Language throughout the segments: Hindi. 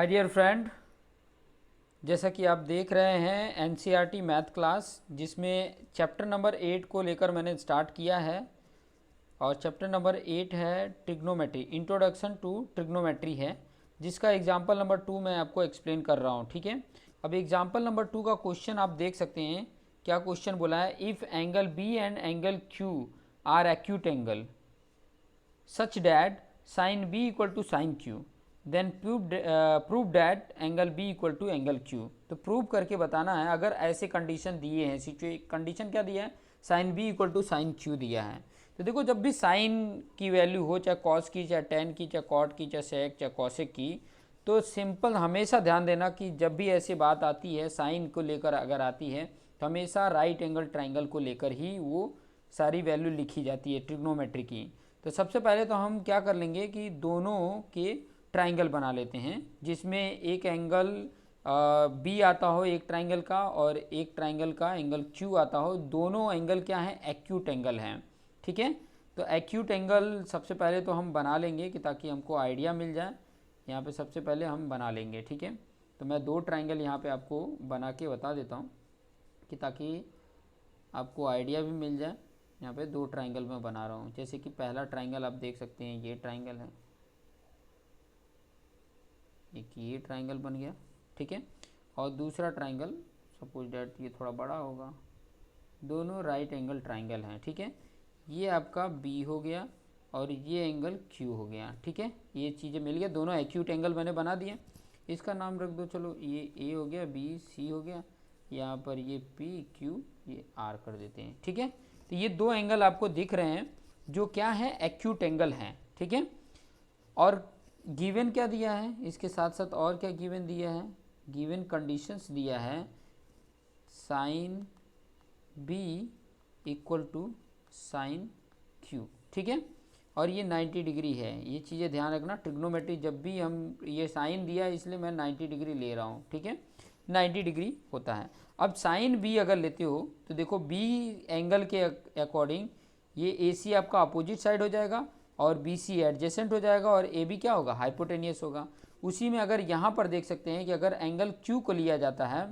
हाय डियर फ्रेंड, जैसा कि आप देख रहे हैं एनसीईआरटी मैथ क्लास, जिसमें चैप्टर नंबर 8 को लेकर मैंने स्टार्ट किया है। और चैप्टर नंबर 8 है ट्रिग्नोमेट्री, इंट्रोडक्शन टू ट्रिग्नोमेट्री है, जिसका एग्जाम्पल नंबर 2 मैं आपको एक्सप्लेन कर रहा हूँ। ठीक है, अब एग्जाम्पल नंबर 2 का क्वेश्चन आप देख सकते हैं। क्या क्वेश्चन बोला है? If angle B and angle Q are acute angle such that sin b equal to sin q, then prove that angle b equal to angle q। तो प्रूव करके बताना है। अगर ऐसे कंडीशन दिए हैं, कंडीशन क्या दिया है? sin b equal to sin q दिया है। तो देखो, जब भी sin की वैल्यू हो, चाहे cos की, चाहे tan की, चाहे cot की, चाहे sec, चाहे cosec की, तो सिंपल हमेशा ध्यान देना कि जब भी ऐसी बात आती है साइन को लेकर अगर आती है, तो हमेशा राइट एंगल ट्राइंगल को लेकर ही वो सारी वैल्यू लिखी जाती है ट्रिग्नोमेट्री की। तो सबसे पहले तो हम क्या कर लेंगे कि दोनों के ट्राइंगल बना लेते हैं, जिसमें एक एंगल बी आता हो एक ट्राइंगल का, और एक ट्राइंगल का एंगल क्यू आता हो। दोनों एंगल क्या है? एक्यूट एंगल हैं। ठीक है, तो एक्यूट एंगल सबसे पहले तो हम बना लेंगे कि ताकि हमको आइडिया मिल जाए। यहाँ पे सबसे पहले हम बना लेंगे। ठीक है, तो मैं दो ट्राइंगल यहाँ पे आपको बना के बता देता हूँ कि ताकि आपको आइडिया भी मिल जाए। यहाँ पे दो ट्राइंगल मैं बना रहा हूँ। जैसे कि पहला ट्राइंगल आप देख सकते हैं, ये ट्राइंगल है, एक ये ट्राइंगल बन गया। ठीक है, और दूसरा ट्राइंगल सपोज डैट ये थोड़ा बड़ा होगा। दोनों राइट एंगल ट्राइंगल हैं। ठीक है, ये आपका बी हो गया और ये एंगल क्यू हो गया। ठीक है, ये चीज़ें मिल गया, दोनों एक्यूट एंगल मैंने बना दिए। इसका नाम रख दो, चलो ये ए हो गया, बी सी हो गया, यहाँ पर ये पी क्यू, ये आर कर देते हैं। ठीक है, तो ये दो एंगल आपको दिख रहे हैं जो क्या है? एक्यूट एंगल हैं। ठीक है, और गिवन क्या दिया है इसके साथ साथ? और क्या गिवन दिया है? गिवन कंडीशंस दिया है sine B equal to sine Q. ठीक है, और ये 90 डिग्री है। ये चीज़ें ध्यान रखना, ट्रिग्नोमेट्री जब भी हम ये साइन दिया है इसलिए मैं 90 डिग्री ले रहा हूँ। ठीक है, 90 डिग्री होता है। अब साइन बी अगर लेते हो तो देखो, बी एंगल के अकॉर्डिंग ये ए सी आपका अपोजिट साइड हो जाएगा और बी सी एडजेसेंट हो जाएगा, और ए बी क्या होगा? हाइपोटेनियस होगा। उसी में अगर यहाँ पर देख सकते हैं कि अगर एंगल क्यू को लिया जाता है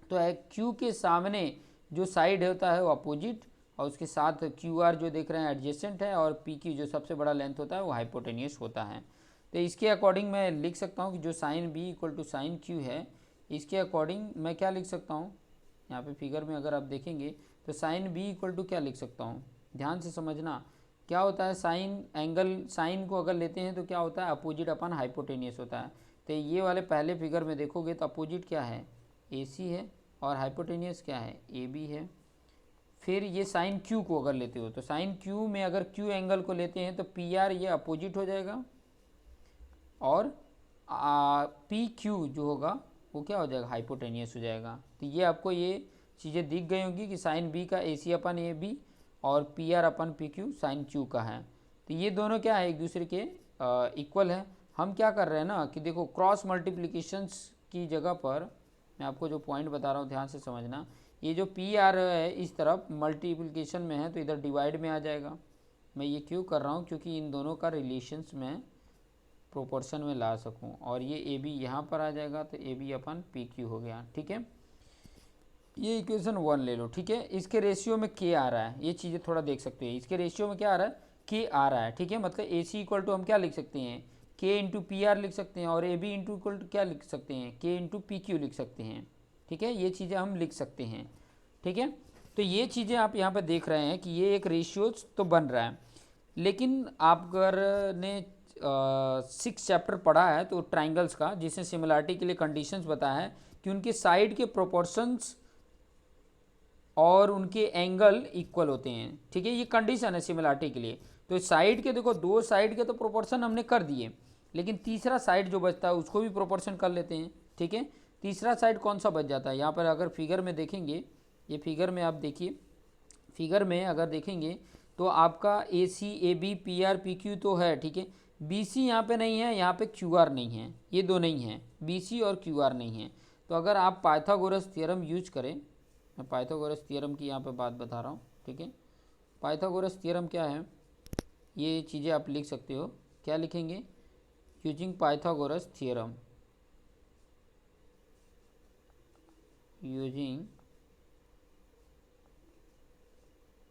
तो क्यू के सामने जो साइड होता है वो अपोजिट, और उसके साथ क्यू आर जो देख रहे हैं एडजेसेंट है, और पी क्यू जो सबसे बड़ा लेंथ होता है वो हाइपोटेनियस होता है। तो इसके अकॉर्डिंग मैं लिख सकता हूँ कि जो sine B equal to sine Q है, इसके अकॉर्डिंग मैं क्या लिख सकता हूँ? यहाँ पे फिगर में अगर आप देखेंगे तो साइन बी इक्वल टू क्या लिख सकता हूँ? ध्यान से समझना, क्या होता है साइन एंगल, साइन को अगर लेते हैं तो क्या होता है? अपोजिट अपन हाइपोटेनियस होता है। तो ये वाले पहले फिगर में देखोगे तो अपोजिट क्या है? ए सी है, और हाइपोटेनियस क्या है? ए बी है। फिर ये साइन क्यू को अगर लेते हो तो साइन क्यू में अगर क्यू एंगल को लेते हैं तो पी आर ये अपोजिट हो जाएगा, और पी क्यू जो होगा वो क्या हो जाएगा? हाइपोटेनियस हो जाएगा। तो ये आपको ये चीज़ें दिख गई होंगी कि साइन बी का ए सी अपन ए बी और पी आर अपन पी क्यू साइन क्यू का है। तो ये दोनों क्या है? एक दूसरे के इक्वल है। हम क्या कर रहे हैं ना कि देखो, क्रॉस मल्टीप्लिकेशंस की जगह पर मैं आपको जो पॉइंट बता रहा हूँ ध्यान से समझना। ये जो पी आर है इस तरफ मल्टीप्लिकेशन में है तो इधर डिवाइड में आ जाएगा। मैं ये क्यों कर रहा हूँ? क्योंकि इन दोनों का रिलेशंस में प्रोपोर्शन में ला सकूं, और ये ए बी यहाँ पर आ जाएगा तो A B upon P Q हो गया। ठीक है, ये इक्वेशन 1 ले लो। ठीक है, इसके रेशियो में के आ रहा है, ये चीज़ें थोड़ा देख सकते हैं। इसके रेशियो में क्या आ रहा है? के आ रहा है। ठीक है, मतलब ए सी इक्वल टू हम क्या लिख सकते हैं? के इंटू पी आर लिख सकते हैं, और A B into equal to क्या लिख सकते हैं? के इंटू पी क्यू लिख सकते हैं। ठीक है, ये चीज़ें हम लिख सकते हैं। ठीक है, तो ये चीज़ें आप यहाँ पर देख रहे हैं कि ये एक रेशियोज तो बन रहा है। लेकिन आप अगर ने 6 चैप्टर पढ़ा है तो ट्राइंगल्स का, जिसने सिमिलरिटी के लिए कंडीशंस बताया है कि उनके साइड के प्रोपोर्शंस और उनके एंगल इक्वल होते हैं। ठीक है, ये कंडीशन है सिमिलरिटी के लिए। तो साइड के देखो, दो साइड के तो प्रोपोर्शन हमने कर दिए, लेकिन तीसरा साइड जो बचता है उसको भी प्रोपोर्शन कर लेते हैं। ठीक है, तीसरा साइड कौन सा बच जाता है? यहाँ पर अगर फिगर में देखेंगे, ये फिगर में आप देखिए, फिगर में अगर देखेंगे तो आपका A C A B P R P Q तो है। ठीक है, बी सी यहाँ पे नहीं है, यहाँ पे क्यू आर नहीं है, ये दो नहीं है, बी सी और क्यू आर नहीं है। तो अगर आप पाइथागोरस थ्योरम यूज करें, मैं पाइथागोरस थ्योरम की यहाँ पे बात बता रहा हूँ। ठीक है, पाइथागोरस थ्योरम क्या है? ये चीज़ें आप लिख सकते हो। क्या लिखेंगे? Using Pythagoras theorem. Using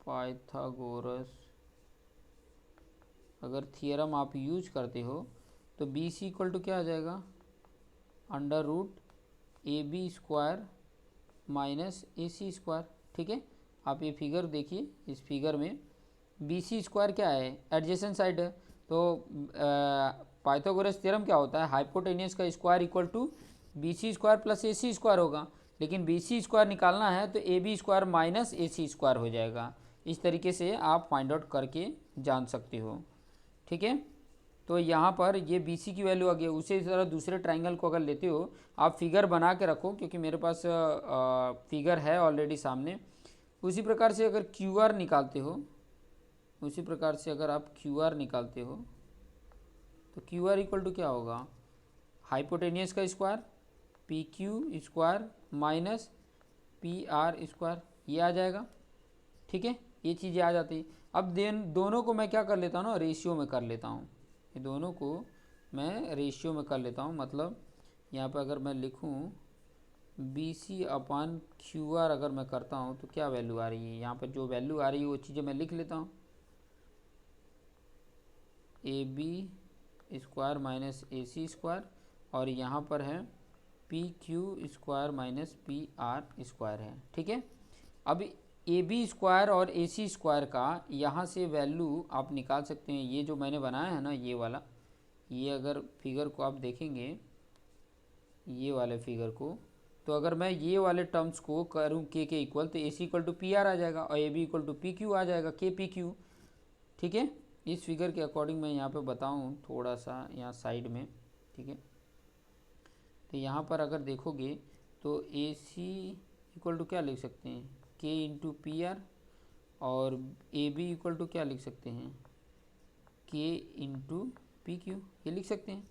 Pythagoras अगर थियरम आप यूज करते हो तो बी सी इक्वल टू क्या आ जाएगा, under root A B square minus A C square. ठीक है, आप ये फिगर देखिए, इस फिगर में बी सी स्क्वायर क्या है, एडजेसेंट साइड है। तो पाइथागोरस थ्योरम क्या होता है, हाइपोटेनियस का square equal to B C square plus A C square होगा, लेकिन बी सी स्क्वायर निकालना है तो A B square minus A C square हो जाएगा। इस तरीके से आप फाइंड आउट करके जान सकते हो। ठीक है, तो यहाँ पर ये बी सी की वैल्यू आ गई। उसी तरह दूसरे ट्राइंगल को अगर लेते हो, आप फिगर बना के रखो क्योंकि मेरे पास फिगर है ऑलरेडी सामने। उसी प्रकार से अगर क्यू आर निकालते हो, उसी प्रकार से अगर आप क्यू आर निकालते हो तो क्यू आर इक्वल टू क्या होगा, हाइपोटेनियस का square P Q square minus P R square, ये आ जाएगा। ठीक है, ये चीज़ें आ जाती। अब दोनों को मैं क्या कर लेता हूँ ना, रेशियो में कर लेता हूँ। ये दोनों को मैं रेशियो में कर लेता हूँ। मतलब यहाँ पर अगर मैं लिखूँ B C upon Q R अगर मैं करता हूँ तो क्या वैल्यू आ रही है, यहाँ पर जो वैल्यू आ रही है वो चीज़ें मैं लिख लेता हूँ। A B square minus A C square, और यहाँ पर है P Q square minus P R square है। ठीक है, अब ए बी स्क्वायर और ए सी स्क्वायर का यहाँ से वैल्यू आप निकाल सकते हैं। ये जो मैंने बनाया है ना, ये वाला, ये अगर फिगर को आप देखेंगे, ये वाले फिगर को, तो अगर मैं ये वाले टर्म्स को करूँ के इक्वल, तो A C equal to P R आ जाएगा और A B equal to P Q आ जाएगा, के पी क्यू। ठीक है, इस फिगर के अकॉर्डिंग मैं यहाँ पे बताऊँ थोड़ा सा यहाँ साइड में। ठीक है, तो यहाँ पर अगर देखोगे तो ए सी इक्वल टू क्या लिख सकते हैं, के इंटू पी आर, और ए बी इक्वल टू क्या लिख सकते हैं, के इंटू पी क्यू, ये लिख सकते हैं।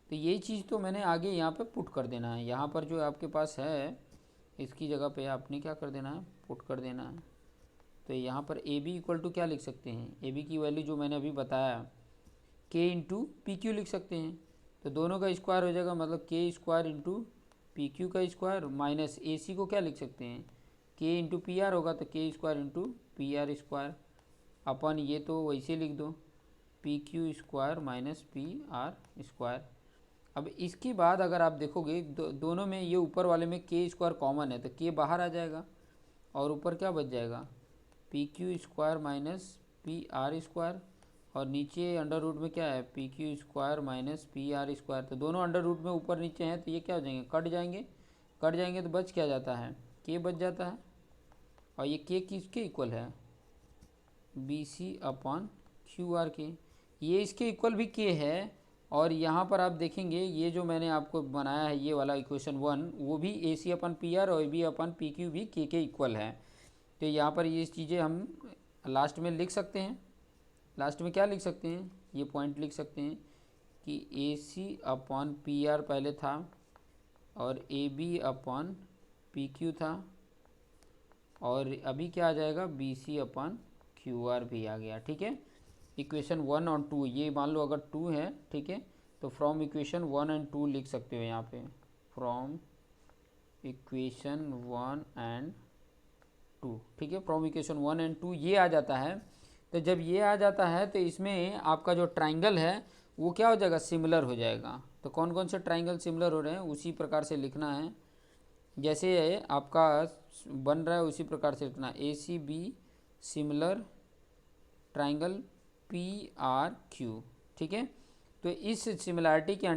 तो यही चीज़ तो मैंने आगे यहाँ पे पुट कर देना है। यहाँ पर जो आपके पास है इसकी जगह पे आपने क्या कर देना है, पुट कर देना है। तो यहाँ पर ए बी इक्वल टू क्या लिख सकते हैं, ए बी की वैल्यू जो मैंने अभी बताया, के इंटू पी क्यू लिख सकते हैं। तो दोनों का स्क्वायर हो जाएगा, मतलब के स्क्वायर इंटू पी क्यू का स्क्वायर, माइनस ए सी को क्या लिख सकते हैं, के इंटू पी आर होगा तो k square into P R square, अपन ये तो वैसे लिख दो, P Q square minus P R square. अब इसके बाद अगर आप देखोगे दोनों में ये ऊपर वाले में के स्क्वायर कॉमन है तो के बाहर आ जाएगा, और ऊपर क्या बच जाएगा, P Q square minus P R square, और नीचे अंडर रूट में क्या है, P Q square minus P R square. तो दोनों अंडर रूट में ऊपर नीचे हैं तो ये क्या हो जाएंगे, कट जाएंगे। कट जाएंगे तो बच क्या जाता है, के बच जाता है, और ये के किसके इक्वल है, B C upon Q R के, ये इसके इक्वल भी के है। और यहाँ पर आप देखेंगे ये जो मैंने आपको बनाया है ये वाला इक्वेशन 1, वो भी ए सी अपन पी आर और A B upon P Q भी के इक्वल है। तो यहाँ पर ये चीज़ें हम लास्ट में लिख सकते हैं। लास्ट में क्या लिख सकते हैं, ये पॉइंट लिख सकते हैं कि A C upon P R पहले था और A B upon P Q था, और अभी क्या आ जाएगा, B C upon Q R भी आ गया। ठीक है, इक्वेशन 1 और 2, ये मान लो अगर 2 है, ठीक है, तो फ्रॉम इक्वेशन 1 एंड 2 लिख सकते हो यहाँ पे, फ्रॉम इक्वेशन 1 एंड 2। ठीक है, फ्रॉम इक्वेशन 1 एंड 2 ये आ जाता है। तो जब ये आ जाता है तो इसमें आपका जो ट्राइंगल है वो क्या हो जाएगा, सिमिलर हो जाएगा। तो कौन कौन से ट्राइंगल सिमिलर हो रहे हैं उसी प्रकार से लिखना है, जैसे आपका बन रहा है उसी प्रकार से लिखना, A C B similar triangle P R Q. ठीक है, तो इस सिमिलैरिटी की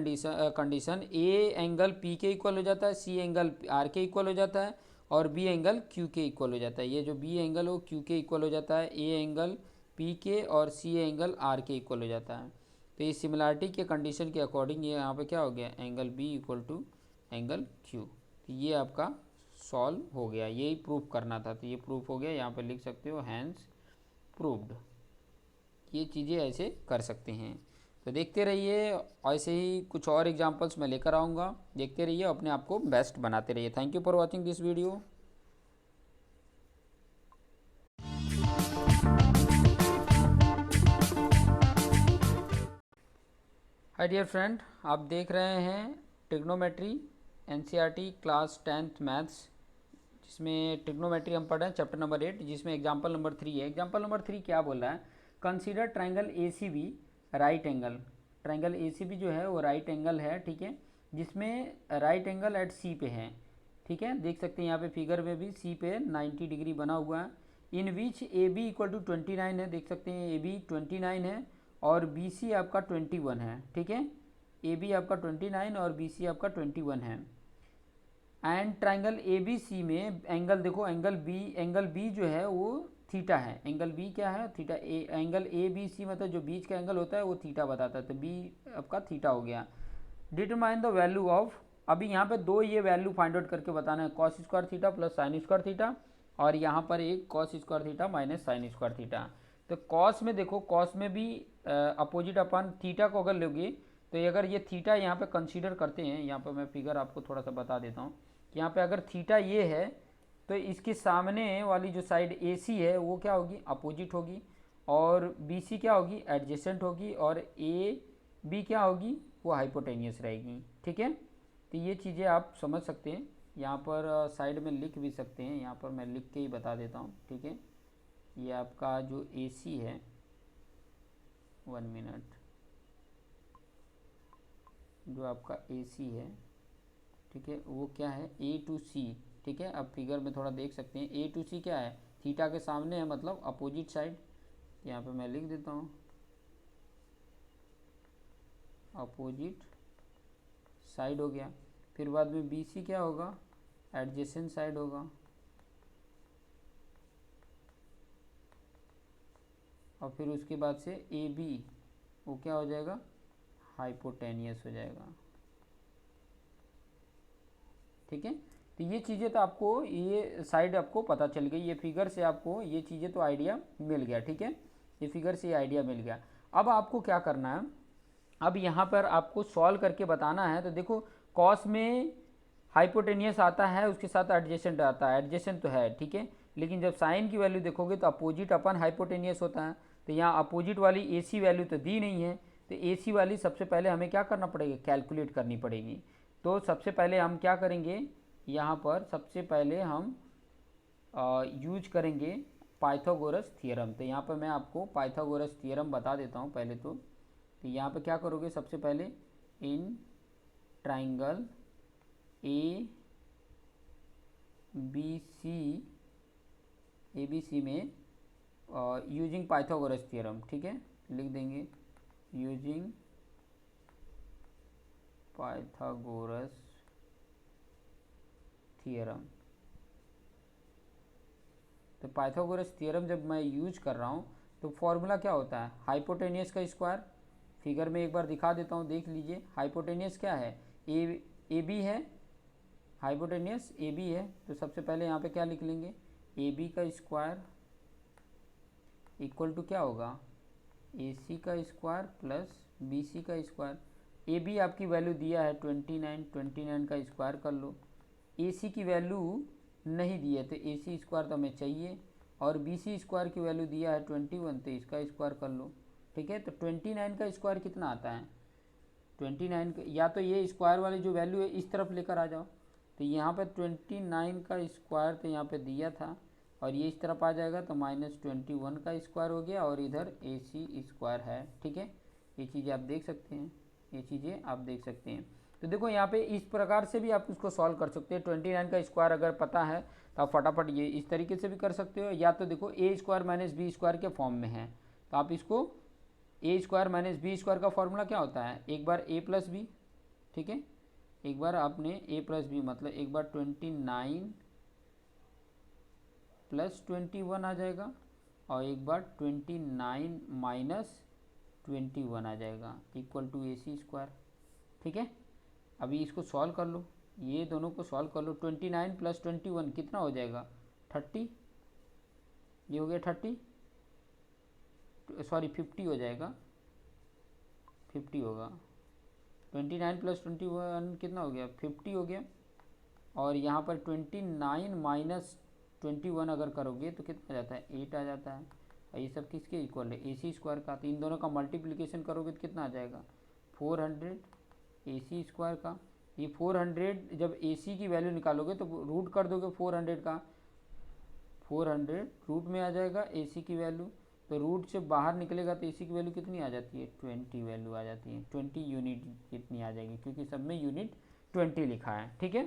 कंडीशन ए एंगल पी के इक्वल हो जाता है, सी एंगल आर के इक्वल हो जाता है, और बी एंगल क्यू के इक्वल हो जाता है। ये जो बी एंगल हो क्यू के इक्वल हो जाता है, ए एंगल पी के और सी एंगल आर के इक्वल हो जाता है। तो इस सिमिलैरिटी के कंडीशन के अकॉर्डिंग ये यहाँ पे क्या हो गया, angle B equal to angle Q. तो ये आपका सॉल्व हो गया, यही प्रूफ करना था। तो ये प्रूफ हो गया, यहाँ पे लिख सकते हो हैंस प्रूव्ड। ये चीज़ें ऐसे कर सकते हैं। तो देखते रहिए, ऐसे ही कुछ और एग्जांपल्स मैं लेकर आऊँगा। देखते रहिए, अपने आप को बेस्ट बनाते रहिए। Thank you for watching this video. Hi dear friend, आप देख रहे हैं trigonometry NCERT class 10th maths जिसमें ट्रिग्नोमेट्री हम पढ़ रहे हैं चैप्टर नंबर 8, जिसमें एग्जाम्पल नंबर 3 है। एग्जाम्पल नंबर 3 क्या बोल रहा है, consider triangle A C B right angle. Triangle A C B जो है वो राइट एंगल है, ठीक है, जिसमें राइट एंगल एट सी पे है, ठीक है, देख सकते हैं यहाँ पे फिगर में भी सी पे 90 डिग्री बना हुआ है। इन विच ए बी इक्वल टू 29 है, देख सकते हैं ए बी 29 है और बी सी आपका 21 है, ठीक है, ए बी आपका 29 और बी सी आपका 21 है। And triangle A B C में एंगल देखो, एंगल बी जो है वो थीटा है। एंगल बी क्या है, theta. Angle A B C मतलब जो बीच का एंगल होता है वो थीटा बताता है, तो बी आपका थीटा हो गया। डिटरमाइन द वैल्यू ऑफ, अभी यहाँ पे दो ये वैल्यू फाइंड आउट करके बताना है, cos square theta plus sine square theta, और यहाँ पर एक cos square theta minus sine square theta. तो कॉस में देखो, कॉस में भी अपोजिट अपन थीटा को अगर लोगे तो अगर ये थीटा यहाँ पे कंसीडर करते हैं, यहाँ पर मैं फिगर आपको थोड़ा सा बता देता हूँ कि यहाँ पे अगर थीटा ये है तो इसके सामने वाली जो साइड ए सी है वो क्या होगी, अपोजिट होगी, और बी सी क्या होगी, एडजेसेंट होगी, और ए बी क्या होगी, वो हाइपोटेनियस रहेगी, ठीक है। तो ये चीज़ें आप समझ सकते हैं, यहाँ पर साइड में लिख भी सकते हैं, यहाँ पर मैं लिख के ही बता देता हूँ, ठीक है। ये आपका जो ए सी है, 1 मिनट, जो आपका ए सी है, ठीक है, वो क्या है, ए टू सी, ठीक है। अब फिगर में थोड़ा देख सकते हैं, ए टू सी क्या है, थीटा के सामने है, मतलब अपोजिट साइड। यहाँ पे मैं लिख देता हूँ अपोजिट साइड हो गया। फिर बाद में बी सी क्या होगा, एडजेसेंट साइड होगा, और फिर उसके बाद से ए बी वो क्या हो जाएगा, हाइपोटेनियस हो जाएगा, ठीक है। तो ये चीज़ें तो आपको, ये साइड आपको पता चल गई, ये फिगर से आपको ये चीज़ें तो आइडिया मिल गया, ठीक है, ये फिगर से ये आइडिया मिल गया। अब आपको क्या करना है, अब यहाँ पर आपको सॉल्व करके बताना है। तो देखो, कॉस में हाइपोटेनियस आता है, उसके साथ एडजेसेंट आता है, एडजेसेंट तो है, ठीक है, लेकिन जब साइन की वैल्यू देखोगे तो अपोजिट अपन हाइपोटेनियस होता है। तो यहाँ अपोजिट वाली ए सी वैल्यू तो दी नहीं है, तो ए सी वाली सबसे पहले हमें क्या करना पड़ेगा, कैलकुलेट करनी पड़ेगी। तो सबसे पहले हम क्या करेंगे, यहाँ पर सबसे पहले हम यूज करेंगे पाइथागोरस थ्योरम। तो यहाँ पर मैं आपको पाइथागोरस थ्योरम बता देता हूँ पहले तो यहाँ पे क्या करोगे, सबसे पहले in triangle A B C में यूजिंग पाइथागोरस थ्योरम, ठीक है, लिख देंगे यूजिंग पाइथागोरस थ्योरम। तो पाइथागोरस थ्योरम जब मैं यूज कर रहा हूँ तो फॉर्मूला क्या होता है, हाइपोटेनियस का स्क्वायर। फिगर में एक बार दिखा देता हूँ, देख लीजिए, हाइपोटेनियस क्या है, ए बी है, हाइपोटेनियस ए बी है। तो सबसे पहले यहाँ पे क्या लिख लेंगे, ए बी का स्क्वायर इक्वल टू क्या होगा, ए सी का स्क्वायर प्लस बी सी का स्क्वायर। ए बी आपकी वैल्यू दिया है 29, 29 का स्क्वायर कर लो। ए सी की वैल्यू नहीं दी है तो ए सी स्क्वायर तो हमें चाहिए, और बी सी स्क्वायर की वैल्यू दिया है 21, तो इसका स्क्वायर कर लो, ठीक है। तो 29 का स्क्वायर कितना आता है, 29 या तो ये स्क्वायर वाली जो वैल्यू है इस तरफ लेकर आ जाओ, तो यहाँ पे 29 का स्क्वायर तो यहाँ पे दिया था, और ये इस तरफ आ जाएगा तो -21 का स्क्वायर हो गया, और इधर ए सी स्क्वायर है, ठीक है। ये चीज़ें आप देख सकते हैं, ये चीज़ें आप देख सकते हैं। तो देखो यहाँ पे इस प्रकार से भी आप इसको सॉल्व कर सकते हैं। 29 का स्क्वायर अगर पता है तो आप फटाफट ये इस तरीके से भी कर सकते हो, या तो देखो ए स्क्वायर माइनस बी स्क्वायर के फॉर्म में है, तो आप इसको ए स्क्वायर माइनस बी स्क्वायर का फॉर्मूला क्या होता है, एक बार ए प्लस बी, ठीक है, एक बार आपने ए प्लस बी मतलब एक बार 29 प्लस 21 आ जाएगा, और एक बार 29 माइनस 21 आ जाएगा, equal to A C square, ठीक है। अभी इसको सॉल्व कर लो, ये दोनों को सॉल्व कर लो। 29 प्लस 21 कितना हो जाएगा, 30, ये हो गया 30, सॉरी 50 हो जाएगा, 50 होगा। 29 प्लस 21 कितना हो गया, 50 हो गया, और यहाँ पर 29 माइनस 21 अगर करोगे तो कितना आ जाता है, 8 आ जाता है, और ये सब किसके इक्वल है, ए सी स्क्वायर का। तो इन दोनों का मल्टीप्लिकेशन करोगे तो कितना आ जाएगा, 400 ए सी स्क्वायर का। ये 400 जब AC की वैल्यू निकालोगे तो रूट कर दोगे 400 का, 400 रूट में आ जाएगा AC की वैल्यू, तो रूट से बाहर निकलेगा तो AC की वैल्यू कितनी आ जाती है, 20 वैल्यू आ जाती है, 20 यूनिट कितनी आ जाएगी, क्योंकि सब में यूनिट 20 लिखा है, ठीक है,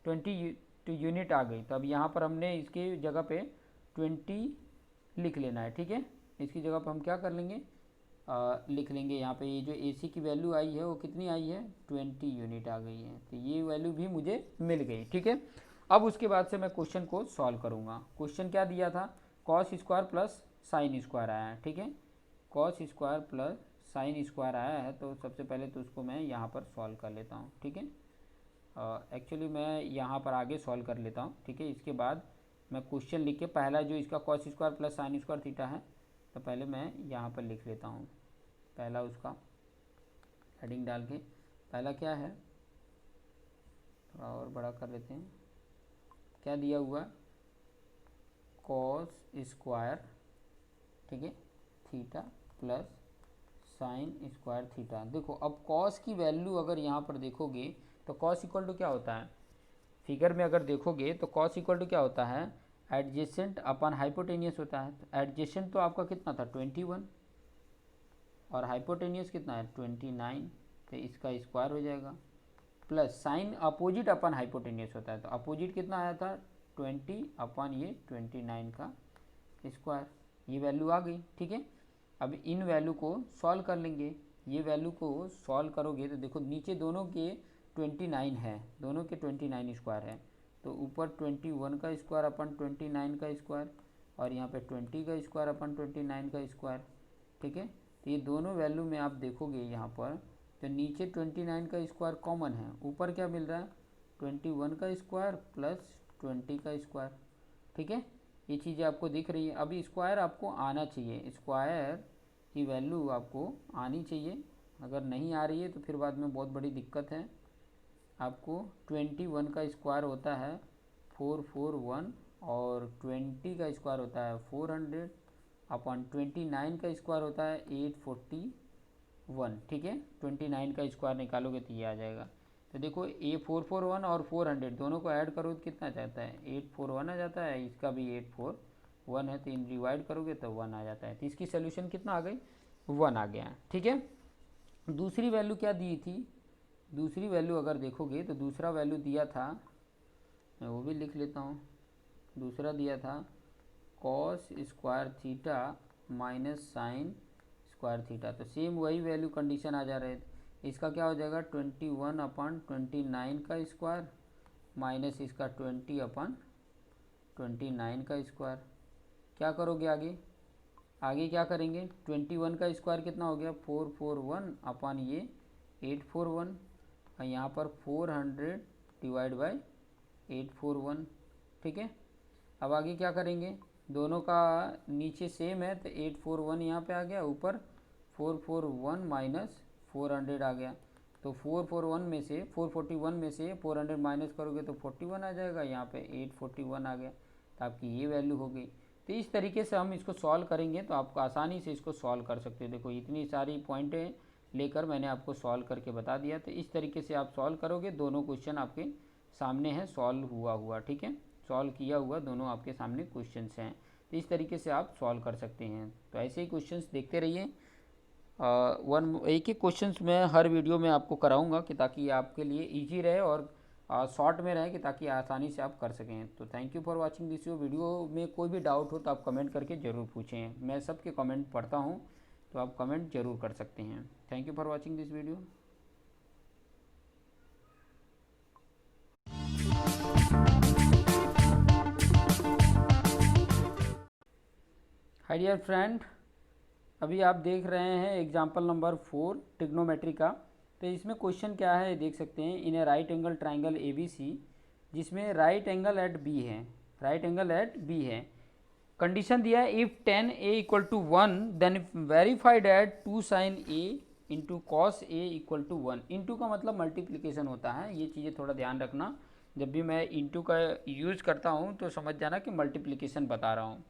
20 यूनिट आ गई। तो अब यहाँ पर हमने इसकी जगह पे 20 लिख लेना है, ठीक है। इसकी जगह पर हम क्या कर लेंगे, लिख लेंगे यहाँ पे ये जो AC की वैल्यू आई है वो कितनी आई है, 20 यूनिट आ गई है, तो ये वैल्यू भी मुझे मिल गई, ठीक है। अब उसके बाद से मैं क्वेश्चन को सॉल्व करूँगा। क्वेश्चन क्या दिया था, cos square plus sine square आया है, ठीक है, cos square plus sine square आया है, तो सबसे पहले तो उसको मैं यहाँ पर सॉल्व कर लेता हूँ, ठीक है। एक्चुअली मैं यहाँ पर आगे सॉल्व कर लेता हूँ, ठीक है। इसके बाद मैं क्वेश्चन लिख के पहला जो इसका cos square plus sine square theta है, तो पहले मैं यहाँ पर लिख लेता हूँ, पहला उसका हेडिंग डाल के, पहला क्या है, थोड़ा और बड़ा कर लेते हैं, क्या दिया हुआ, कॉस स्क्वायर, ठीक है, theta plus sine square theta. देखो अब कॉस की वैल्यू अगर यहाँ पर देखोगे तो कॉस इक्वल टू क्या होता है, फिगर में अगर देखोगे तो कॉस इक्वल टू क्या होता है, एडजेसेंट अपन हाइपोटेनियस होता है। तो एडजेसेंट तो आपका कितना था 21 और हाइपोटेनियस कितना है 29, तो इसका स्क्वायर हो जाएगा, प्लस साइन अपोजिट अपन हाइपोटेनियस होता है, तो अपोजिट कितना आया था 20 अपन ये 29 का स्क्वायर, ये वैल्यू आ गई, ठीक है। अब इन वैल्यू को सॉल्व कर लेंगे, ये वैल्यू को सॉल्व करोगे तो देखो नीचे दोनों के 29 है, दोनों के 29 स्क्वायर है, तो ऊपर 21 का स्क्वायर अपन 29 का स्क्वायर और यहाँ पे 20 का स्क्वायर अपन 29 का स्क्वायर, ठीक है। तो ये दोनों वैल्यू में आप देखोगे यहाँ पर तो नीचे 29 का स्क्वायर कॉमन है, ऊपर क्या मिल रहा है 21 का स्क्वायर प्लस 20 का स्क्वायर, ठीक है। ये चीज़ें आपको दिख रही है। अभी स्क्वायर आपको आना चाहिए, स्क्वायर की वैल्यू आपको आनी चाहिए, अगर नहीं आ रही है तो फिर बाद में बहुत बड़ी दिक्कत है। आपको 21 का स्क्वायर होता है 441 और 20 का स्क्वायर होता है 400 अपन 29 का स्क्वायर होता है 841, ठीक है। 29 का स्क्वायर निकालोगे तो ये आ जाएगा। तो देखो ये 441 और 400 दोनों को ऐड करो तो कितना जाता है 841 आ जाता है, इसका भी 841 है, तो इन डिवाइड करोगे तो 1 आ जाता है, तो इसकी सोल्यूशन कितना आ गई 1 आ गया, ठीक है। दूसरी वैल्यू क्या दी थी, दूसरी वैल्यू अगर देखोगे तो दूसरा वैल्यू दिया था, मैं वो भी लिख लेता हूँ, दूसरा दिया था cos square theta minus sine square theta, तो सेम वही वैल्यू कंडीशन आ जा रहे थे। इसका क्या हो जाएगा 21 अपन 29 का स्क्वायर माइनस इसका 20 अपन 29 का स्क्वायर। क्या करोगे आगे, आगे क्या करेंगे 21 का स्क्वायर कितना हो गया 441 अपन ये 841 और यहाँ पर 400 डिवाइड बाय 841, ठीक है। अब आगे क्या करेंगे, दोनों का नीचे सेम है तो 841 यहाँ पे आ गया, ऊपर 441 माइनस 400 आ गया, तो 441 में से 441 में से 400 माइनस करोगे तो 41 आ जाएगा, यहाँ पे 841 आ गया, तो आपकी ये वैल्यू हो गई। तो इस तरीके से हम इसको सॉल्व करेंगे तो आपको आसानी से इसको सॉल्व कर सकते हो। देखो इतनी सारी पॉइंटें लेकर मैंने आपको सॉल्व करके बता दिया, तो इस तरीके से आप सॉल्व करोगे, दोनों क्वेश्चन आपके सामने है सॉल्व हुआ, ठीक है, सॉल्व किया हुआ दोनों आपके सामने क्वेश्चंस हैं, तो इस तरीके से आप सॉल्व कर सकते हैं। तो ऐसे ही क्वेश्चंस देखते रहिए, एक एक क्वेश्चंस मैं हर वीडियो में आपको कराऊंगा कि ताकि आपके लिए इजी रहे और शॉर्ट में रहे कि ताकि आसानी से आप कर सकें। तो thank you for watching this video में कोई भी डाउट हो तो आप कमेंट करके ज़रूर पूछें, मैं सबके कमेंट पढ़ता हूँ, तो आप कमेंट ज़रूर कर सकते हैं। Thank you for watching this video. Hi dear friend, अभी आप देख रहे हैं एग्जाम्पल नंबर 4 ट्रिग्नोमेट्री का। तो इसमें क्वेश्चन क्या है देख सकते हैं, in a right angle triangle ABC जिसमें राइट एंगल एट बी है, राइट एंगल एट बी है, कंडीशन दिया है if tan A equal to 1 then verify that 2 sin A into cos A equal to 1। Into का मतलब मल्टीप्लिकेशन होता है, ये चीज़ें थोड़ा ध्यान रखना, जब भी मैं इंटू का यूज़ करता हूँ तो समझ जाना कि मल्टीप्लिकेशन बता रहा हूँ।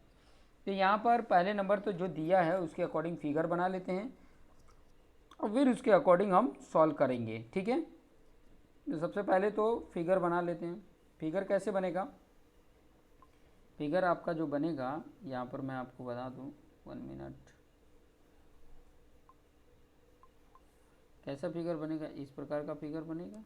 तो यहाँ पर पहले नंबर तो जो दिया है उसके अकॉर्डिंग फिगर बना लेते हैं और फिर उसके अकॉर्डिंग हम सॉल्व करेंगे, ठीक है। तो सबसे पहले तो फिगर बना लेते हैं। फिगर कैसे बनेगा? फिगर आपका जो बनेगा, यहाँ पर मैं आपको बता दूँ, 1 मिनट। कैसा फिगर बनेगा? इस प्रकार का फिगर बनेगा।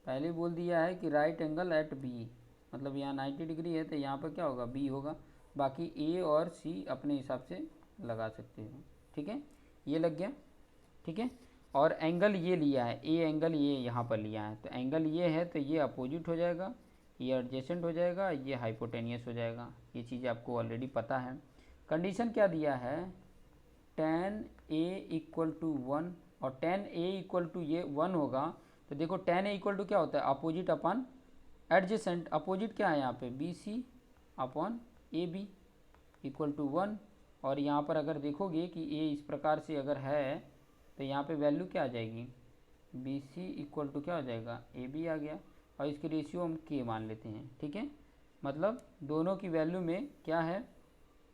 पहले बोल दिया है कि राइट एंगल एट बी, मतलब यहाँ 90 डिग्री है तो यहाँ पर क्या होगा? बी होगा। बाकी ए और सी अपने हिसाब से लगा सकते हो, ठीक है। ये लग गया, ठीक है। और एंगल ये लिया है, ए एंगल ये यहाँ पर लिया है, तो एंगल ये है तो ये अपोजिट हो जाएगा, ये एडजेसेंट हो जाएगा, ये हाइपोटेनियस हो जाएगा। ये चीज़ आपको ऑलरेडी पता है। कंडीशन क्या दिया है? tan a इक्वल टू 1, और tan a इक्वल टू ये 1 होगा। तो देखो tan a इक्वल टू क्या होता है? अपोजिट अपन एडजेसेंट। अपोजिट क्या है यहाँ पे? B C upon A B equal to 1। और यहाँ पर अगर देखोगे कि a इस प्रकार से अगर है तो यहाँ पे वैल्यू क्या आ जाएगी? बी सी इक्वल टू क्या हो जाएगा? ए बी आ गया। और इसकी रेशियो हम k मान लेते हैं, ठीक है। मतलब दोनों की वैल्यू में क्या है?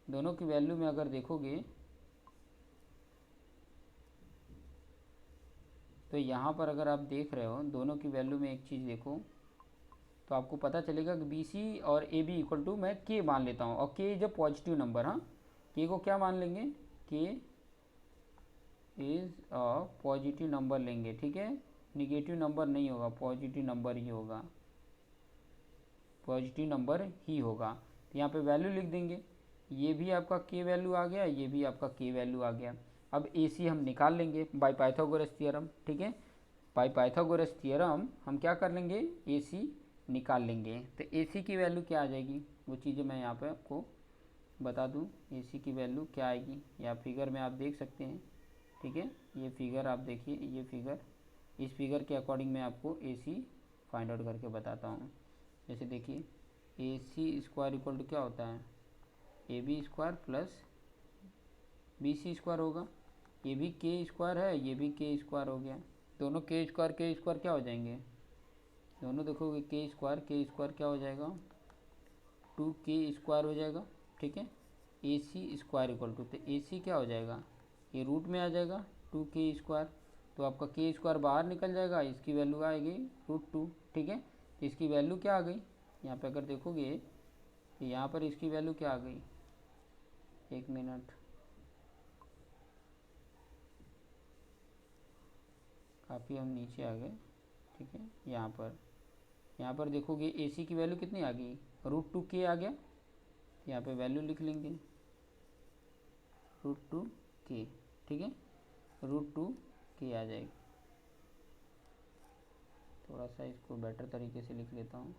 दोनों की वैल्यू में अगर देखोगे तो यहाँ पर अगर आप देख रहे हो दोनों की वैल्यू में एक चीज़ देखो तो आपको पता चलेगा कि बी सी और ए बी इक्वल टू मैं के मान लेता हूँ, और के इज अ पॉजिटिव नंबर। हाँ, के को क्या मान लेंगे? के इज़ अ पॉजिटिव नंबर लेंगे, ठीक है। निगेटिव नंबर नहीं होगा, पॉजिटिव नंबर ही होगा, पॉजिटिव नंबर ही होगा। तो यहाँ पे वैल्यू लिख देंगे। ये भी आपका के वैल्यू आ गया, ये भी आपका के वैल्यू आ गया। अब ए सी हम निकाल लेंगे बाय पाइथागोरस थ्योरम, ठीक है। बाय पाइथागोरस थ्योरम हम क्या कर लेंगे? ए सी निकाल लेंगे। तो ए सी की वैल्यू क्या आ जाएगी? वो चीज़ें मैं यहाँ पे आपको बता दूँ। ए सी की वैल्यू क्या आएगी या फिगर में आप देख सकते हैं, ठीक है। ये फिगर आप देखिए, ये फिगर, इस फिगर के अकॉर्डिंग मैं आपको ए सी फाइंड आउट करके बताता हूँ। जैसे देखिए, A C square equal to क्या होता है? A B square plus B C square होगा। ये भी के स्क्वायर है, ये भी के स्क्वायर हो गया। दोनों के स्क्वायर क्या हो जाएंगे? दोनों देखोगे के स्क्वायर क्या हो जाएगा? 2k स्क्वायर हो जाएगा, ठीक है। ए सी स्क्वायर इक्वल टू, तो ए सी क्या हो जाएगा? ये रूट में आ जाएगा 2k स्क्वायर, तो आपका के स्क्वायर बाहर निकल जाएगा, इसकी वैल्यू आएगी √2, ठीक है। तो इसकी वैल्यू क्या आ गई? यहाँ पे अगर देखोगे तो यहाँ पर इसकी वैल्यू क्या आ गई? 1 मिनट, काफ़ी हम नीचे आ गए, ठीक है। यहाँ पर देखोगे ए सी की वैल्यू कितनी आ गई? √2k आ गया। यहाँ पे वैल्यू लिख लेंगे √2k, ठीक है। √2k आ जाएगी। थोड़ा सा इसको बेटर तरीके से लिख लेता हूँ।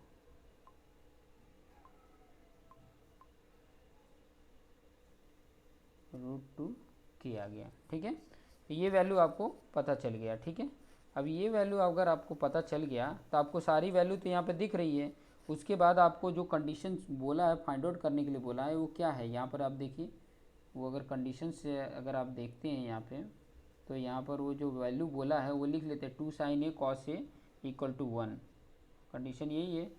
√2k आ गया, ठीक है। तो ये वैल्यू आपको पता चल गया, ठीक है। अब ये वैल्यू अगर आपको पता चल गया तो आपको सारी वैल्यू तो यहाँ पे दिख रही है। उसके बाद आपको जो कंडीशन बोला है फाइंड आउट करने के लिए बोला है वो क्या है? यहाँ पर आप देखिए, वो अगर कंडीशन से अगर आप देखते हैं यहाँ पे, तो यहाँ पर वो जो वैल्यू बोला है वो लिख लेते हैं 2 sin a cos a equal to 1। Condition यही है,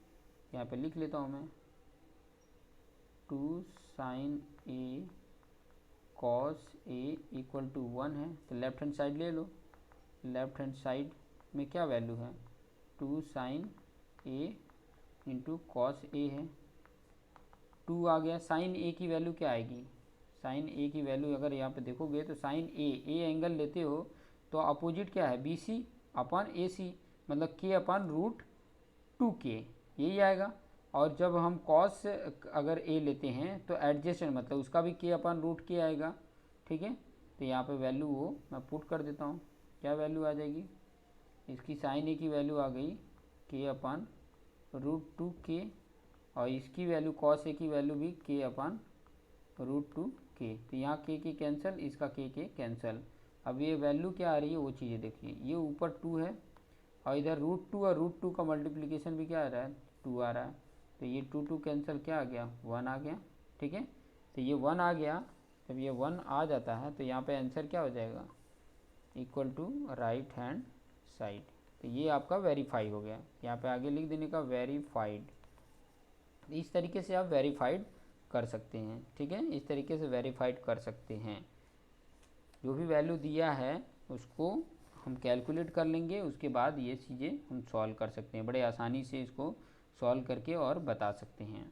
यहाँ पे लिख लेता हूँ मैं 2 sin a cos a equal to 1 है। तो लेफ्ट हैंड साइड ले लो। लेफ्ट हैंड साइड में क्या वैल्यू है? 2 sin a into cos A है, 2 आ गया। साइन ए की वैल्यू क्या आएगी? साइन ए की वैल्यू अगर यहाँ पे देखोगे तो साइन ए एंगल लेते हो तो अपोजिट क्या है? बी सी अपॉन ए सी, मतलब के अपॉन √2k, यही आएगा। और जब हम कॉस अगर ए लेते हैं तो एडजेसेंट, मतलब उसका भी के अपॉन √k आएगा, ठीक है। तो यहाँ पे वैल्यू वो मैं पुट कर देता हूँ। क्या वैल्यू आ जाएगी? इसकी साइन ए की वैल्यू आ गई के अपॉन √2k, और इसकी वैल्यू कॉस ए की वैल्यू भी के अपॉन √2k। तो यहाँ के कैंसिल, इसका के कैंसिल। अब ये वैल्यू क्या आ रही है वो चीज़ें देखिए, ये ऊपर 2 है और इधर √2 और √2 का मल्टीप्लिकेशन भी क्या आ रहा है? 2 आ रहा है। तो ये 2 कैंसिल क्या आ गया? 1 आ गया, ठीक है। तो ये 1 आ गया। जब ये 1 आ जाता है तो यहाँ पे आंसर क्या हो जाएगा? Equal to right hand side. तो ये आपका वेरीफाई हो गया। यहाँ पे आगे लिख देने का वेरीफाइड। इस तरीके से आप वेरीफाइड कर सकते हैं, ठीक है। इस तरीके से वेरीफाइड कर सकते हैं। जो भी वैल्यू दिया है उसको हम कैलकुलेट कर लेंगे, उसके बाद ये चीज़ें हम सॉल्व कर सकते हैं, बड़े आसानी से इसको सॉल्व करके और बता सकते हैं।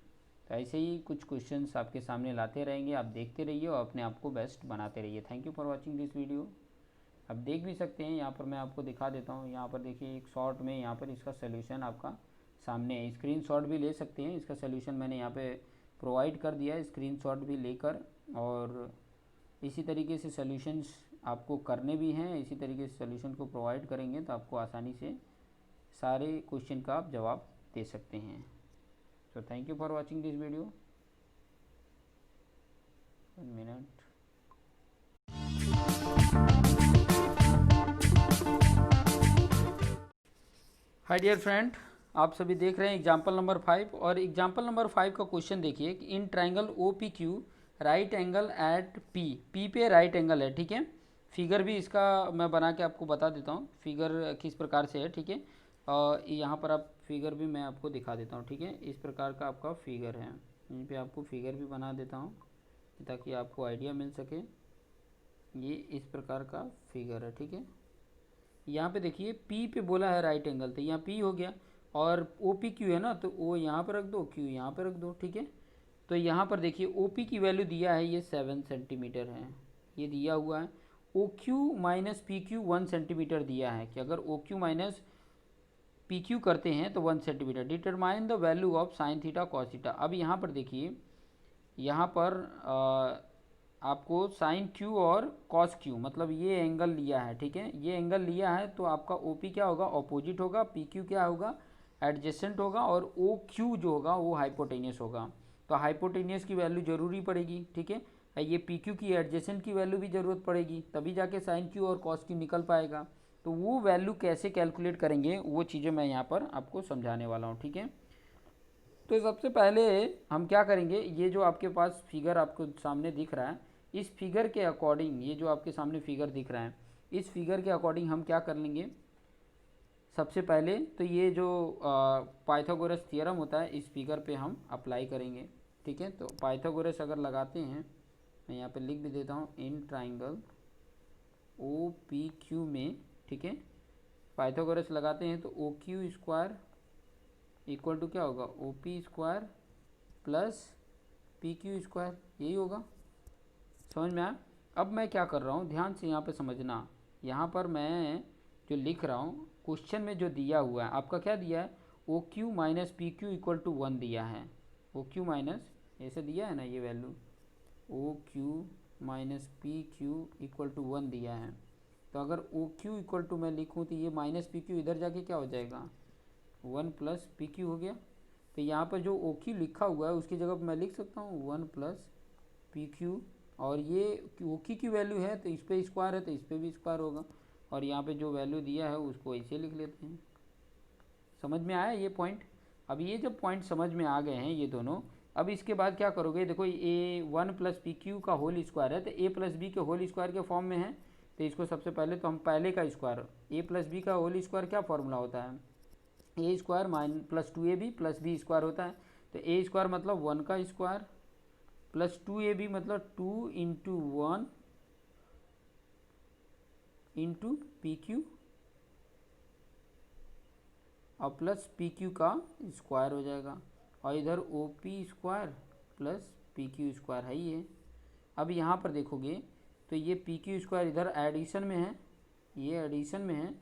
तो ऐसे ही कुछ क्वेश्चंस आपके सामने लाते रहेंगे, आप देखते रहिए और अपने आप को बेस्ट बनाते रहिए। Thank you for watching this video. आप देख भी सकते हैं, यहाँ पर मैं आपको दिखा देता हूँ। यहाँ पर देखिए एक शॉर्ट में यहाँ पर इसका सोल्यूशन आपका सामने है। स्क्रीनशॉट भी ले सकते हैं, इसका सोल्यूशन मैंने यहाँ पे प्रोवाइड कर दिया है, स्क्रीनशॉट भी लेकर। और इसी तरीके से सोल्यूशंस आपको करने भी हैं, इसी तरीके से सोल्यूशन को प्रोवाइड करेंगे तो आपको आसानी से सारे क्वेश्चन का आप जवाब दे सकते हैं। So thank you for watching this video. 1 minute. Hi dear friend, आप सभी देख रहे हैं एग्जाम्पल नंबर 5। और एग्जाम्पल नंबर 5 का क्वेश्चन देखिए कि in triangle O P Q right angle at P, P पे राइट एंगल है, ठीक है। फिगर भी इसका मैं बना के आपको बता देता हूँ फिगर किस प्रकार से है, ठीक है। यहाँ पर आप फिगर भी मैं आपको दिखा देता हूँ, ठीक है। इस प्रकार का आपका फिगर है, यहीं पे आपको फिगर भी बना देता हूँ ताकि आपको आइडिया मिल सके। ये इस प्रकार का फिगर है, ठीक है। यहाँ पे देखिए P पे बोला है राइट एंगल, तो यहाँ P हो गया। और ओ पी क्यू है ना, तो ओ यहाँ पर रख दो, क्यू यहाँ पर रख दो, ठीक है। तो यहाँ पर देखिए ओ पी की वैल्यू दिया है, ये 7 सेंटीमीटर है, ये दिया हुआ है। O Q minus P Q 1 centimetre दिया है कि अगर O Q minus P Q करते हैं तो 1 centimetre. Determine the value of sine theta cos theta. अब यहाँ पर देखिए, यहाँ पर आपको साइन क्यू और कॉस क्यू मतलब ये एंगल लिया है, ठीक है। ये एंगल लिया है तो आपका ओ पी क्या होगा, ऑपोजिट होगा। पी क्यू क्या होगा, एडजेसेंट होगा। और ओ क्यू जो होगा वो हाइपोटेनियस होगा। तो हाइपोटेनियस की वैल्यू जरूरी पड़ेगी, ठीक है। ये पी क्यू की एडजेसेंट की वैल्यू भी ज़रूरत पड़ेगी, तभी जाके साइन क्यू और कॉस क्यू निकल पाएगा। तो वो वैल्यू कैसे कैलकुलेट करेंगे वो चीज़ें मैं यहाँ पर आपको समझाने वाला हूँ, ठीक है। तो सबसे पहले हम क्या करेंगे, ये जो आपके पास फिगर आपको सामने दिख रहा है, इस फिगर के अकॉर्डिंग, ये जो आपके सामने फिगर दिख रहा है, इस फिगर के अकॉर्डिंग हम क्या कर लेंगे। सबसे पहले तो ये जो पाइथागोरस थ्योरम होता है इस फिगर पे हम अप्लाई करेंगे, ठीक है। तो पाइथागोरस अगर लगाते हैं, मैं यहाँ पे लिख भी देता हूँ, in triangle O P Q में, ठीक है, पाइथागोरस लगाते हैं तो O Q square equal to क्या होगा, O P square plus P Q square, यही होगा। समझ में आया। अब मैं क्या कर रहा हूँ, ध्यान से यहाँ पे समझना। यहाँ पर मैं जो लिख रहा हूँ, क्वेश्चन में जो दिया हुआ है आपका क्या दिया है, O Q minus P Q equal to 1 दिया है। ओ क्यू माइनस ऐसे दिया है ना, ये value O Q minus P Q equal to 1 दिया है। तो अगर ओ क्यू इक्वल टू मैं लिखूँ तो ये माइनस पी क्यू इधर जाके क्या हो जाएगा, 1 प्लस पी क्यू हो गया। तो यहाँ पर जो ओ क्यू लिखा हुआ है उसकी जगह पर मैं लिख सकता हूँ 1 प्लस पी क्यू। और ये ओ क्यू की वैल्यू है तो इस पर स्क्वायर है तो इस पर भी स्क्वायर होगा। और यहाँ पे जो वैल्यू दिया है उसको ऐसे लिख लेते हैं। समझ में आया ये पॉइंट। अब ये जब पॉइंट समझ में आ गए हैं ये दोनों, अब इसके बाद क्या करोगे, देखो ए 1 प्लस पी क्यू का होल स्क्वायर है तो ए प्लस बी के होल स्क्वायर के फॉर्म में है। तो इसको सबसे पहले तो हम पहले का स्क्वायर, ए प्लस बी का होल स्क्वायर क्या फॉर्मूला होता है, ए स्क्वायर माइन plus 2ab plus B square होता है। तो ए स्क्वायर मतलब 1 का स्क्वायर प्लस 2ab मतलब 2 इंटू 1 इंटू पी क्यू और प्लस पी क्यू का स्क्वायर हो जाएगा। और इधर O P square plus P Q square है ही है। अब यहाँ पर देखोगे तो ये पी क्यू स्क्वायर इधर एडिशन में है, ये एडिशन में है,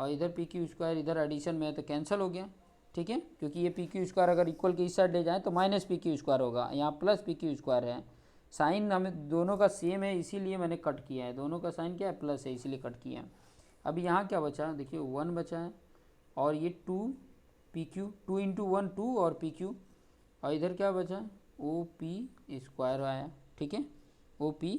और इधर पी क्यू स्क्वायर इधर एडिशन में है तो कैंसिल हो गया, ठीक है। क्योंकि ये पी क्यू स्क्वायर अगर इक्वल के इस साइड ले जाए तो माइनस पी क्यू स्क्वायर होगा, यहाँ प्लस पी क्यू स्क्वायर है। साइन हमें दोनों का सेम है इसीलिए मैंने कट किया है, दोनों का साइन क्या है, प्लस है, इसीलिए कट किया है। अब यहाँ क्या बचा, देखिए 1 बचा है और ये 2 पी क्यू, 2 इंटू 1 2 और पी क्यू, और इधर क्या बचा, ओ पी स्क्वायर आया, ठीक है, ओ पी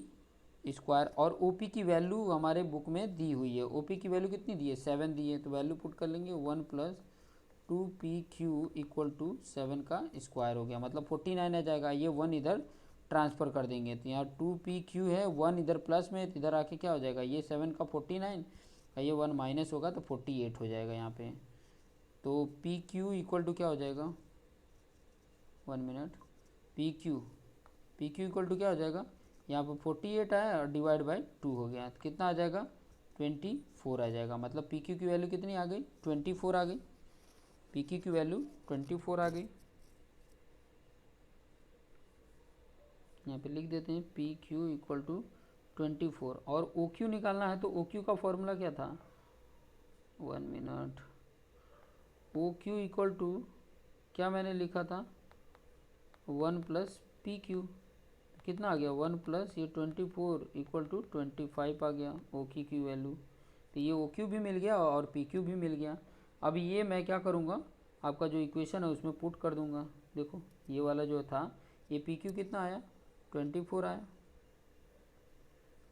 स्क्वायर। और ओ पी की वैल्यू हमारे बुक में दी हुई है, ओ पी की वैल्यू कितनी दी है, 7 दी है। तो वैल्यू पुट कर लेंगे 1 plus 2 P Q equal to 7 का स्क्वायर हो गया, मतलब 49 आ जाएगा। ये 1 इधर ट्रांसफ़र कर देंगे तो यहाँ 2 पी क्यू है, 1 इधर प्लस में तो इधर आके क्या हो जाएगा, ये 7 का 49 और ये 1 माइनस होगा तो 48 हो जाएगा यहाँ पे। तो पी क्यू इक्वल टू क्या हो जाएगा, 1 minute, P Q equal to क्या हो जाएगा, यहाँ पर 48 आया और डिवाइड बाई 2 हो गया तो कितना आ जाएगा 24 आ जाएगा। मतलब पी क्यू की वैल्यू कितनी आ गई, 24 आ गई। पी क्यू की वैल्यू 24 आ गई। यहाँ पे लिख देते हैं पी क्यू इक्वल टू 24। और ओ क्यू निकालना है तो ओ क्यू का फॉर्मूला क्या था, 1 minute. O Q equal to क्या मैंने लिखा था, 1 प्लस पी क्यू। कितना आ गया, 1 प्लस ये 24 इक्वल टू 25 आ गया ओ क्यू की वैल्यू। तो ये ओ क्यू भी मिल गया और पी क्यू भी मिल गया। अब ये मैं क्या करूँगा, आपका जो इक्वेशन है उसमें पुट कर दूँगा। देखो ये वाला जो था, ये पी क्यू कितना आया, 24 आया,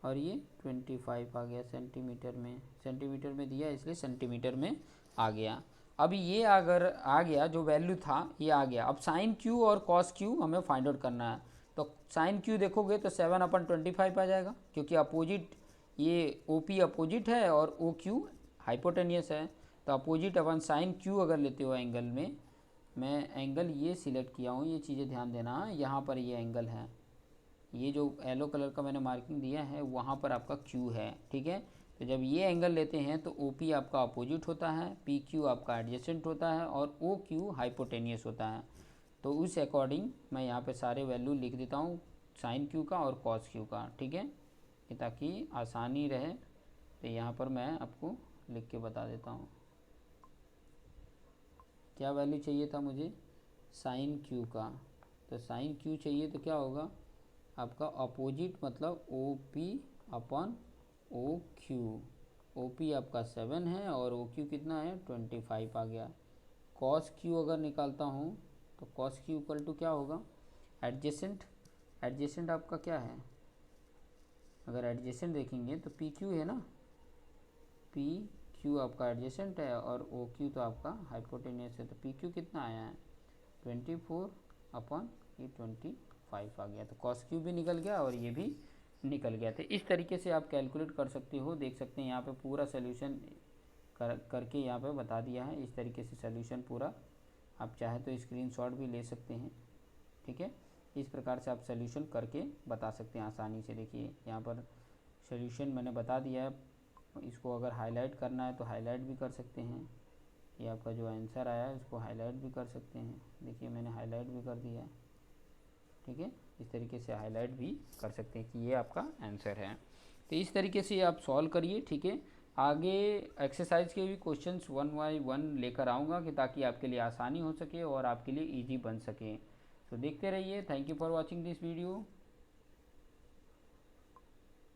और ये 25 आ गया सेंटीमीटर में। सेंटीमीटर में दिया इसलिए सेंटीमीटर में आ गया। अब ये अगर आ गया, जो वैल्यू था ये आ गया। अब साइन क्यू और कॉस क्यू हमें फाइंड आउट करना है। तो साइन क्यू देखोगे तो 7/25 आ जाएगा, क्योंकि अपोजिट, ये ओ पी अपोजिट है और ओ क्यू हाइपोटेनियस है। तो अपोजिट अपन साइन क्यू अगर लेते हो एंगल में, मैं एंगल ये सिलेक्ट किया हूँ, ये चीज़ें ध्यान देना, यहाँ पर ये एंगल है, ये जो येलो कलर का मैंने मार्किंग दिया है वहाँ पर आपका Q है, ठीक है। तो जब ये एंगल लेते हैं तो OP आपका अपोजिट होता है, PQ आपका एडजेसेंट होता है और OQ हाइपोटेनियस होता है। तो उस अकॉर्डिंग मैं यहाँ पे सारे वैल्यू लिख देता हूँ, साइन Q का और कॉस Q का, ठीक है, ताकि आसानी रहे। तो यहाँ पर मैं आपको लिख के बता देता हूँ क्या वैल्यू चाहिए था मुझे, साइन Q का। तो साइन Q चाहिए तो क्या होगा आपका अपोजिट, मतलब O P upon O Q. O P आपका 7 है और ओ क्यू कितना है, 25 आ गया। कॉस क्यू अगर निकालता हूँ तो कॉस क्यू इक्वल टू क्या होगा, एडजेसेंट। एडजेसेंट आपका क्या है, अगर एडजेसेंट देखेंगे तो पी क्यू है ना, पी क्यू आपका एडजेसेंट है और ओ क्यू तो आपका हाइपोटेनियस है। तो पी क्यू कितना आया है, 24 अपॉन ये 25 आ गया। तो कॉस क्यू भी निकल गया और ये भी निकल गया। तो इस तरीके से आप कैलकुलेट कर सकते हो। देख सकते हैं यहाँ पे पूरा सोल्यूशन करके यहाँ पे बता दिया है। इस तरीके से सोल्यूशन पूरा, आप चाहे तो स्क्रीनशॉट भी ले सकते हैं, ठीक है। इस प्रकार से आप सोल्यूशन करके बता सकते हैं आसानी से। देखिए यहाँ पर सोल्यूशन मैंने बता दिया है, इसको अगर हाईलाइट करना है तो हाईलाइट भी कर सकते हैं। ये आपका जो आंसर आया है इसको हाईलाइट भी कर सकते हैं। देखिए मैंने हाईलाइट भी कर दिया है, ठीक है। इस तरीके से हाईलाइट भी कर सकते हैं कि ये आपका आंसर है। तो इस तरीके से आप सॉल्व करिए, ठीक है। आगे एक्सरसाइज के भी क्वेश्चंस 1 बाय 1 लेकर आऊँगा कि ताकि आपके लिए आसानी हो सके और आपके लिए इजी बन सके। तो देखते रहिए। Thank you for watching this video.